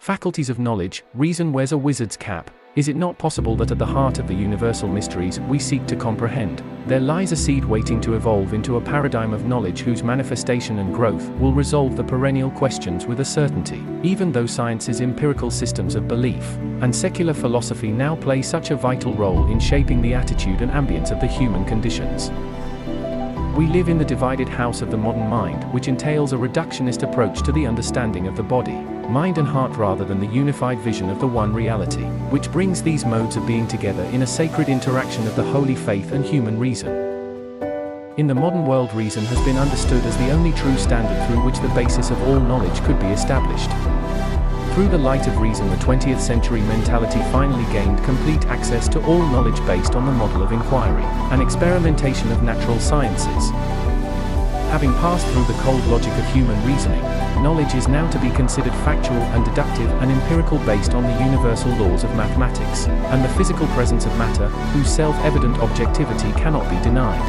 Faculties of knowledge, reason wears a wizard's cap. Is it not possible that at the heart of the universal mysteries we seek to comprehend, there lies a seed waiting to evolve into a paradigm of knowledge whose manifestation and growth will resolve the perennial questions with a certainty, even though science's empirical systems of belief and secular philosophy now play such a vital role in shaping the attitude and ambience of the human conditions? We live in the divided house of the modern mind, which entails a reductionist approach to the understanding of the body, mind and heart rather than the unified vision of the one reality, which brings these modes of being together in a sacred interaction of the holy faith and human reason. In the modern world, reason has been understood as the only true standard through which the basis of all knowledge could be established. Through the light of reason, the 20th century mentality finally gained complete access to all knowledge based on the model of inquiry and experimentation of natural sciences. Having passed through the cold logic of human reasoning, knowledge is now to be considered factual and deductive and empirical based on the universal laws of mathematics and the physical presence of matter, whose self-evident objectivity cannot be denied.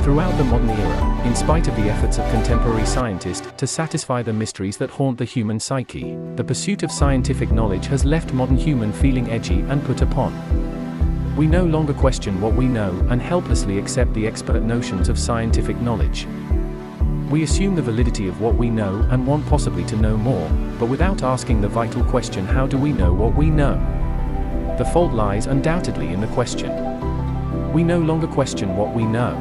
Throughout the modern era, in spite of the efforts of contemporary scientists to satisfy the mysteries that haunt the human psyche, the pursuit of scientific knowledge has left modern human feeling edgy and put upon. We no longer question what we know and helplessly accept the expert notions of scientific knowledge. We assume the validity of what we know and want possibly to know more, but without asking the vital question, how do we know what we know? The fault lies undoubtedly in the question. We no longer question what we know.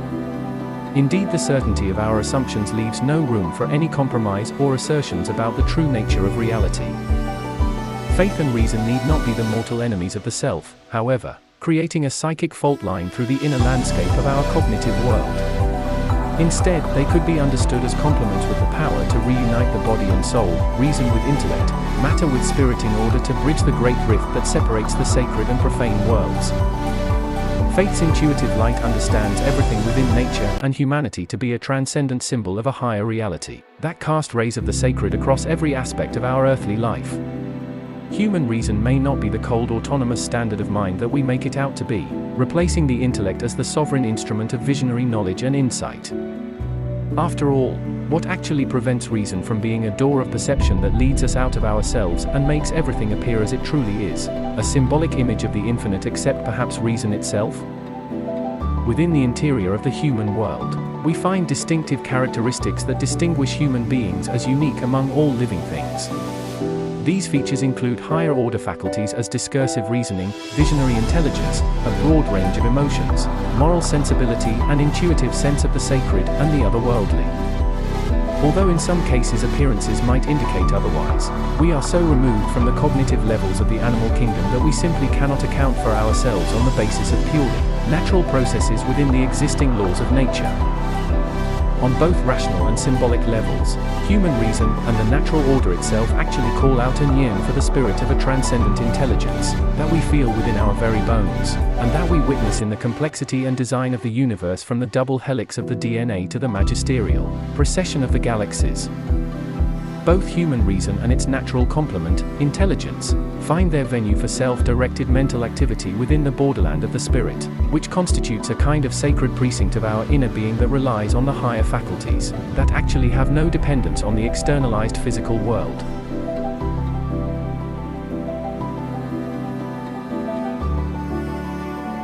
Indeed, the certainty of our assumptions leaves no room for any compromise or assertions about the true nature of reality. Faith and reason need not be the mortal enemies of the self, however, creating a psychic fault line through the inner landscape of our cognitive world. Instead, they could be understood as complements with the power to reunite the body and soul, reason with intellect, matter with spirit in order to bridge the great rift that separates the sacred and profane worlds. Faith's intuitive light understands everything within nature and humanity to be a transcendent symbol of a higher reality that casts rays of the sacred across every aspect of our earthly life. Human reason may not be the cold autonomous standard of mind that we make it out to be, replacing the intellect as the sovereign instrument of visionary knowledge and insight. After all, what actually prevents reason from being a door of perception that leads us out of ourselves and makes everything appear as it truly is, a symbolic image of the infinite, except perhaps reason itself? Within the interior of the human world, we find distinctive characteristics that distinguish human beings as unique among all living things. These features include higher order faculties as discursive reasoning, visionary intelligence, a broad range of emotions, moral sensibility, and intuitive sense of the sacred and the otherworldly. Although in some cases appearances might indicate otherwise, we are so removed from the cognitive levels of the animal kingdom that we simply cannot account for ourselves on the basis of purely natural processes within the existing laws of nature. On both rational and symbolic levels, human reason and the natural order itself actually call out and yearn for the spirit of a transcendent intelligence that we feel within our very bones, and that we witness in the complexity and design of the universe, from the double helix of the DNA to the magisterial procession of the galaxies. Both human reason and its natural complement, intelligence, find their venue for self-directed mental activity within the borderland of the spirit, which constitutes a kind of sacred precinct of our inner being that relies on the higher faculties, that actually have no dependence on the externalized physical world.